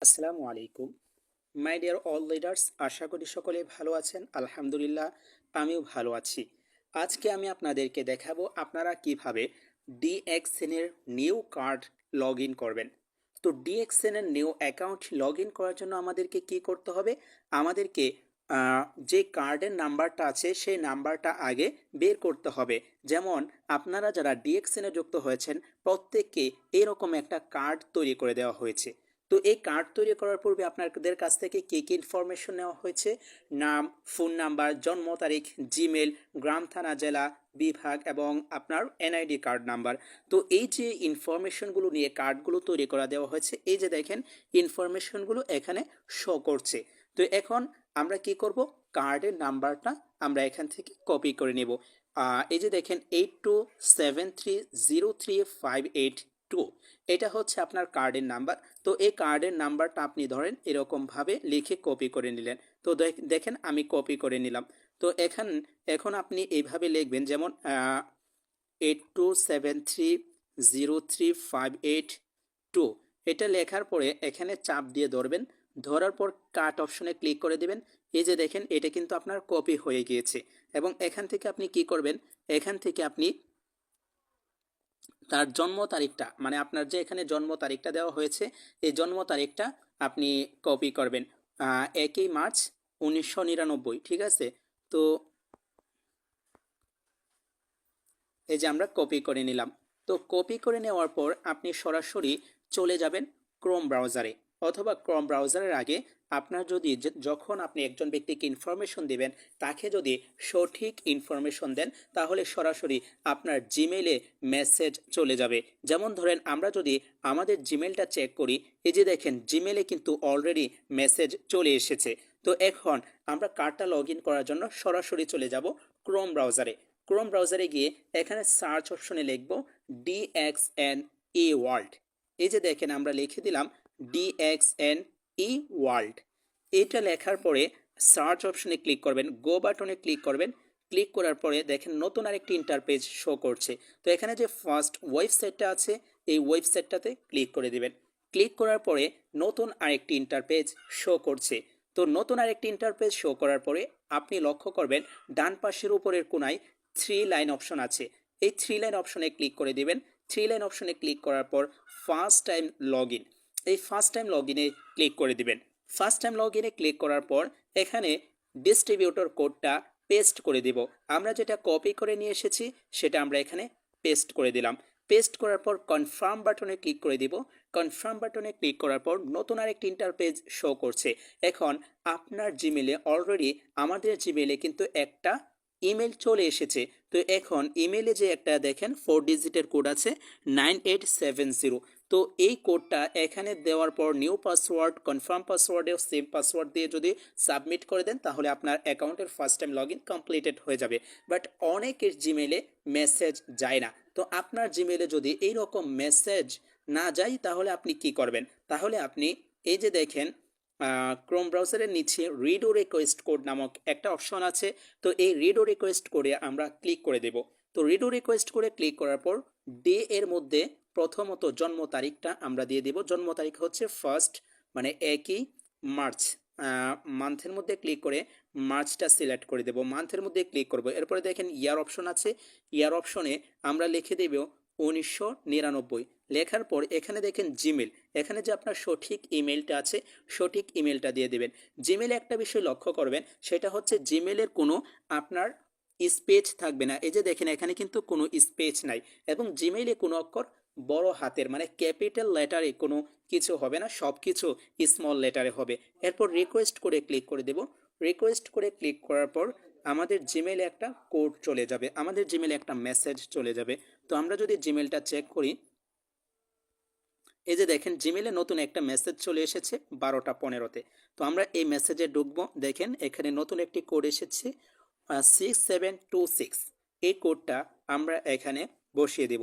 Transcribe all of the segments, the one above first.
আসসালামু আলাইকুম my dear all leaders, আশা করি সকলে ভালো আছেন। আলহামদুলিল্লাহ, আমিও ভালো আছি। আজকে আমি আপনাদেরকে দেখাবো আপনারা কিভাবে ডিএক্সএন এর নিউ কার্ড লগ ইন করবেন। তো ডিএক্সএন এর নিউ অ্যাকাউন্ট লগ ইন করার জন্য আমাদেরকে কি করতে হবে? আমাদেরকে যে কার্ডের নাম্বারটা আছে সেই নাম্বারটা আগে বের করতে হবে। যেমন আপনারা যারা ডিএক্সএন এ যুক্ত হয়েছেন প্রত্যেককে এরকম একটা কার্ড তৈরি করে দেওয়া হয়েছে। তো এই কার্ড তৈরি করার পূর্বে আপনাদের কাছ থেকে কী কী ইনফরমেশন নেওয়া হয়েছে? নাম, ফোন নাম্বার, জন্ম তারিখ, জিমেল, গ্রাম, থানা, জেলা, বিভাগ এবং আপনার এনআইডি কার্ড নাম্বার। তো এই যে ইনফরমেশনগুলো নিয়ে কার্ডগুলো তৈরি করা দেওয়া হয়েছে, এই যে দেখেন ইনফরমেশনগুলো এখানে শো করছে। তো এখন আমরা কি করব? কার্ডের নাম্বারটা আমরা এখান থেকে কপি করে নেব। এই যে দেখেন 82730358 এটা হচ্ছে আপনার কার্ডের নাম্বার। তো এই কার্ডের নাম্বারটা আপনি ধরেন এরকমভাবে লিখে কপি করে নিলেন। তো দেখেন আমি কপি করে নিলাম। তো এখন আপনি এইভাবে লিখবেন, যেমন 82730358 এটা লেখার পরে এখানে চাপ দিয়ে ধরবেন। ধরার পর কাট অপশনে ক্লিক করে দিবেন। এই যে দেখেন এটা কিন্তু আপনার কপি হয়ে গিয়েছে। এবং এখান থেকে আপনি কি করবেন? এখান থেকে আপনি তার জন্ম তারিখটা, মানে আপনার যে এখানে জন্ম তারিখটা দেওয়া হয়েছে, এই জন্ম তারিখটা আপনি কপি করবেন। 1 মার্চ 1999, ঠিক আছে? তো এই যে আমরা কপি করে নিলাম। তো কপি করে নেওয়ার পর আপনি সরাসরি চলে যাবেন ক্রোম ব্রাউজারে, অথবা ক্রোম ব্রাউজারের আগে আপনার যদি যখন আপনি একজন ব্যক্তিকে ইনফরমেশন দিবেন তাকে যদি সঠিক ইনফরমেশন দেন তাহলে সরাসরি আপনার জিমেইলে মেসেজ চলে যাবে। যেমন ধরেন আমরা যদি আমাদের জিমেলটা চেক করি, এই যে দেখেন জিমেলে কিন্তু অলরেডি মেসেজ চলে এসেছে। তো এখন আমরা কার্ডটা লগ ইন করার জন্য সরাসরি চলে যাব ক্রোম ব্রাউজারে। ক্রোম ব্রাউজারে গিয়ে এখানে সার্চ অপশনে লিখব ডিএক্সএন ই ওয়ার্ল্ড। এই যে দেখেন আমরা লিখে দিলাম ডিএক্সএন ই ওয়ার্ল্ড। এটা লেখার পরে সার্চ অপশনে ক্লিক করবেন, গো বাটনে ক্লিক করবেন। ক্লিক করার পরে দেখেন নতুন আরেকটি ইন্টারপেজ শো করছে। তো এখানে যে ফার্স্ট ওয়েবসাইটটা আছে এই ওয়েবসাইটটাতে ক্লিক করে দিবেন। ক্লিক করার পরে নতুন আরেকটি ইন্টারপেজ শো করছে। তো নতুন আরেকটি ইন্টারপেজ শো করার পরে আপনি লক্ষ্য করবেন ডান পাশের উপরের কোনায় 3 লাইন অপশন আছে। এই 3 লাইন অপশনে ক্লিক করে দিবেন। 3 লাইন অপশনে ক্লিক করার পর ফার্স্ট টাইম লগ ইন, এই ফার্স্ট টাইম লগ ইনে ক্লিক করে দিবেন। ফার্স্ট টাইম লগ ইনে ক্লিক করার পর এখানে ডিস্ট্রিবিউটর কোডটা পেস্ট করে দিব। আমরা যেটা কপি করে নিয়ে এসেছি সেটা আমরা এখানে পেস্ট করে দিলাম। পেস্ট করার পর কনফার্ম বাটনে ক্লিক করে দিব। কনফার্ম বাটনে ক্লিক করার পর নতুন আরেকটি ইন্টারপেজ শো করছে। এখন আপনার জিমেলে অলরেডি আমাদের জিমেলে কিন্তু একটা ইমেল চলে এসেছে। তো এখন ইমেলে যে একটা দেখেন 4 ডিজিটের কোড আছে 9870। তো এই কোডটা এখানে দেওয়ার পর নিউ পাসওয়ার্ড, কনফার্ম পাসওয়ার্ডেও সেম পাসওয়ার্ড দিয়ে যদি সাবমিট করে দেন তাহলে আপনার অ্যাকাউন্টের first time log in completed হয়ে যাবে। বাট অনেকের জিমেলে মেসেজ যায় না। তো আপনার জিমেলে যদি এই রকম মেসেজ না যায় তাহলে আপনি কি করবেন? তাহলে আপনি এই যে দেখেন ক্রোম ব্রাউজারের নিচে রিড ও রিকোয়েস্ট কোড নামক একটা অপশন আছে। তো এই রিড ও রিকোয়েস্ট করে আমরা ক্লিক করে দেব। তো রিড ও রিকোয়েস্ট করে ক্লিক করার পর ডে এর মধ্যে প্রথমত জন্ম তারিখটা আমরা দিয়ে দেব। জন্ম তারিখ হচ্ছে ফার্স্ট, মানে 1 মার্চ। মান্থের মধ্যে ক্লিক করে মার্চটা সিলেক্ট করে দেব। মান্থের মধ্যে ক্লিক করব। এরপরে দেখেন ইয়ার অপশন আছে। ইয়ার অপশনে আমরা লিখে দেব 1999। লেখার পর এখানে দেখেন জিমেল, এখানে যে আপনার সঠিক ইমেলটা আছে সঠিক ইমেলটা দিয়ে দেবেন। জিমেলে একটা বিষয় লক্ষ্য করবেন, সেটা হচ্ছে জিমেলের কোনো আপনার স্পেস থাকবে না। এই যে দেখেন এখানে কিন্তু কোনো স্পেস নাই। এবং জিমেইলে কোনো অক্ষর বড় হাতের মানে ক্যাপিটাল লেটারে কোনো কিছু হবে না, সব কিছু স্মল লেটারে হবে। এরপর রিকোয়েস্ট করে ক্লিক করে দেব। রিকোয়েস্ট করে ক্লিক করার পর আমাদের জিমেলে একটা কোড চলে যাবে, আমাদের জিমেলে একটা মেসেজ চলে যাবে। তো আমরা যদি জিমেলটা চেক করি, এই যে দেখেন জিমেলে নতুন একটা মেসেজ চলে এসেছে 12টা 15-তে। তো আমরা এই মেসেজে ঢুকবো। দেখেন এখানে নতুন একটি কোড এসেছে 6726। এই কোডটা আমরা এখানে বসিয়ে দেব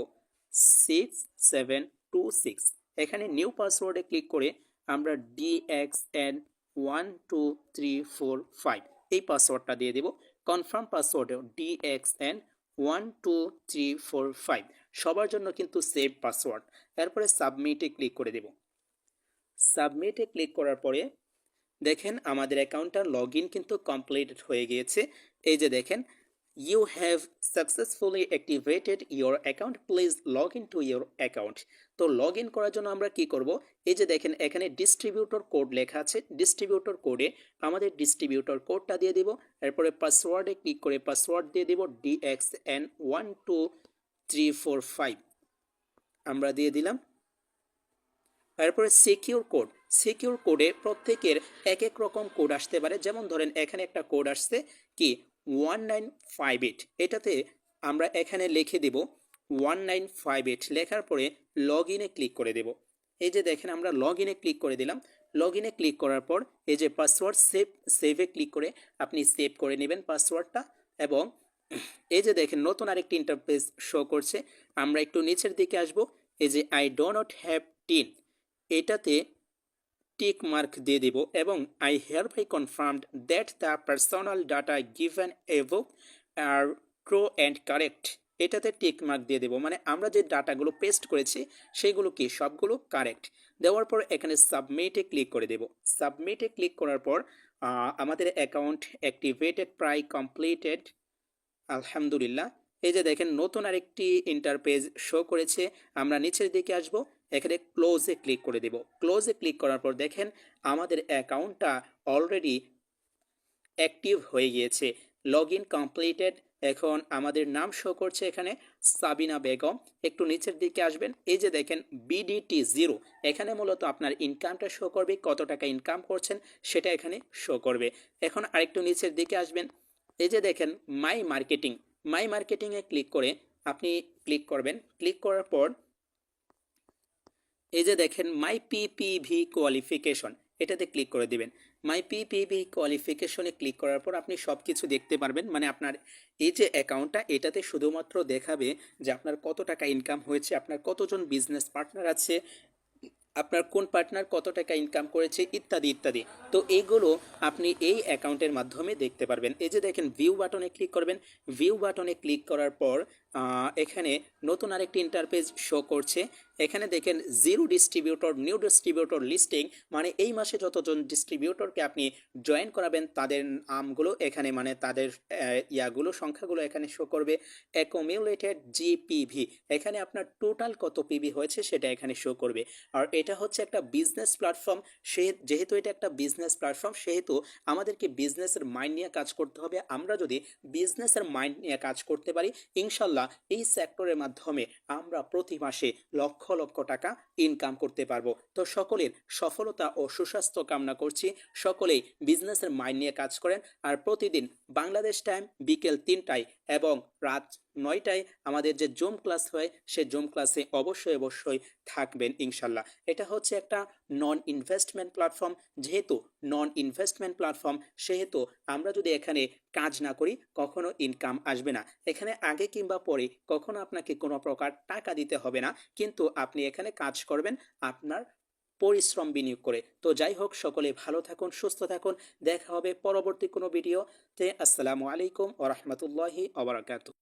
6726। এখানে নিউ পাসওয়ার্ডে ক্লিক করে আমরা DXN12345 এই পাসওয়ার্ডটা দিয়ে দেব। কনফার্ম পাসওয়ার্ডেও DXN12345 সবার জন্য কিন্তু সেভ পাসওয়ার্ড। এরপরে সাবমিটে ক্লিক করে দেব। সাবমিটে ক্লিক করার পরে দেখেন আমাদের অ্যাকাউন্টটা লগ ইন কিন্তু কমপ্লিট হয়ে গিয়েছে। এই যে দেখেন, you have successfully activated your account, please log in to your account. তো লগ ইন করার জন্য আমরা কি করব, এই যে দেখেন এখানে ডিস্ট্রিবিউটর কোড লেখা আছে, ডিস্ট্রিবিউটর কোডে আমাদের ডিস্ট্রিবিউটর কোডটা দিয়ে দিব, এরপরে পাসওয়ার্ডে ক্লিক করে পাসওয়ার্ড দিয়ে দিব DXN12345 আমরা দিয়ে দিলাম। তারপরে সিকিউর কোড, সিকিউর কোডে প্রত্যেকের এক এক রকম কোড আসতে পারে, যেমন ধরেন এখানে একটা কোড আসছে কি 1958, এটাতে আমরা এখানে লিখে দেব 1958, লেখার পরে লগ ইনে ক্লিক করে দেব। এই যে দেখেন আমরা লগ ইনে ক্লিক করে দিলাম। লগ ইনে ক্লিক করার পর এই যে পাসওয়ার্ড সেভে ক্লিক করে আপনি সেভ করে নেবেন পাসওয়ার্ডটা। এবং এই যে দেখেন নতুন আরেকটি ইন্টারফেস শো করছে, আমরা একটু নিচের দিকে আসব। এই যে I do not have TIN, এটাতে টিক মার্ক দিয়ে দিব এবং I hereby confirmed that the personal data given above are true and correct, এটাতে টিক মার্ক দিয়ে দেবো, মানে আমরা যে ডাটাগুলো পেস্ট করেছি সেগুলো কি সবগুলো কারেক্ট। দেওয়ার পর এখানে সাবমিটে ক্লিক করে দেব। সাবমিটে ক্লিক করার পর আমাদের অ্যাকাউন্ট অ্যাক্টিভেটেড প্রায় কমপ্লিটেড, আলহামদুলিল্লাহ। এই যে দেখেন নতুন আরেকটি ইন্টারপেজ শো করেছে, আমরা নিচের দিকে আসব, এখানে ক্লোজে ক্লিক করে দেব। ক্লোজে ক্লিক করার পর দেখেন আমাদের অ্যাকাউন্টটা অলরেডি অ্যাক্টিভ হয়ে গিয়েছে, লগ ইন কমপ্লিটেড। এখন আমাদের নাম শো করছে এখানে সাবিনা বেগম। একটু নিচের দিকে আসবেন, এই যে দেখেন BDT0, এখানে মূলত আপনার ইনকামটা শো করবে, কত টাকা ইনকাম করছেন সেটা এখানে শো করবে। এখন আরেকটু নিচের দিকে আসবেন, এই যে দেখেন মাই মার্কেটিং, মাই মার্কেটিংয়ে ক্লিক করে আপনি ক্লিক করবেন। ক্লিক করার পর এই যে দেখেন মাই PPV কোয়ালিফিকেশন, এটাতে ক্লিক করে দিবেন। মাই PPV কোয়ালিফিকেশনে ক্লিক করার পর আপনি সব কিছু দেখতে পারবেন, মানে আপনার এই যে অ্যাকাউন্টটা এটাতে শুধুমাত্র দেখাবে যে আপনার কত টাকা ইনকাম হয়েছে, আপনার কতজন বিজনেস পার্টনার আছে, আপনার কোন পার্টনার কত টাকা ইনকাম করেছে, ইত্যাদি ইত্যাদি। তো এইগুলো আপনি এই অ্যাকাউন্টের মাধ্যমে দেখতে পারবেন। এই যে দেখেন ভিউ বাটনে ক্লিক করবেন। ভিউ বাটনে ক্লিক করার পর এখানে নতুন আরেকটি ইন্টারপেজ শো করছে। এখানে দেখেন zero distributor new distributor listing, মানে এই মাসে যতজন ডিস্ট্রিবিউটরকে আপনি জয়েন করাবেন তাদের নামগুলো এখানে, মানে তাদের ইয়াগুলো সংখ্যাগুলো এখানে শো করবে। অ্যাকুমুলেটেড GPV, এখানে আপনার টোটাল কত পিভি হয়েছে সেটা এখানে শো করবে। আর এটা হচ্ছে একটা বিজনেস প্ল্যাটফর্ম, যেহেতু এটা একটা বিজনেস প্ল্যাটফর্ম সেহেতু আমাদেরকে বিজনেসের মাইন্ড নিয়ে কাজ করতে হবে। আমরা যদি বিজনেসের মাইন্ড নিয়ে কাজ করতে পারি ইনশাল্লাহ এই সেক্টরের মাধ্যমে আমরা প্রতি মাসে লক্ষ লক্ষ টাকা ইনকাম করতে পারবো। তো সকলের সফলতা ও সুস্বাস্থ্য কামনা করছি, সকলেই বিজনেসের মাইন্ড নিয়ে কাজ করেন। আর প্রতিদিন বাংলাদেশ টাইম বিকেল 3টায় এবং রাত 9টায় আমাদের যে জুম ক্লাস হয় সে জুম ক্লাসে অবশ্যই অবশ্যই থাকবেন ইনশাল্লাহ। এটা হচ্ছে একটা নন ইনভেস্টমেন্ট প্ল্যাটফর্ম, যেহেতু নন ইনভেস্টমেন্ট প্ল্যাটফর্ম সেহেতু আমরা যদি এখানে কাজ না করি কখনো ইনকাম আসবে না। এখানে আগে কিংবা পরে কখনো আপনাকে কোনো প্রকার টাকা দিতে হবে না, কিন্তু আপনি এখানে কাজ করবেন আপনার পরিশ্রম বিনিয়োগ করে। তো যাই হোক, সকলে ভালো থাকুন, সুস্থ থাকুন, দেখা হবে পরবর্তী কোনো ভিডিওতে। আসসালামু আলাইকুম ওয়া রাহমাতুল্লাহি ওয়া বারাকাতুহু।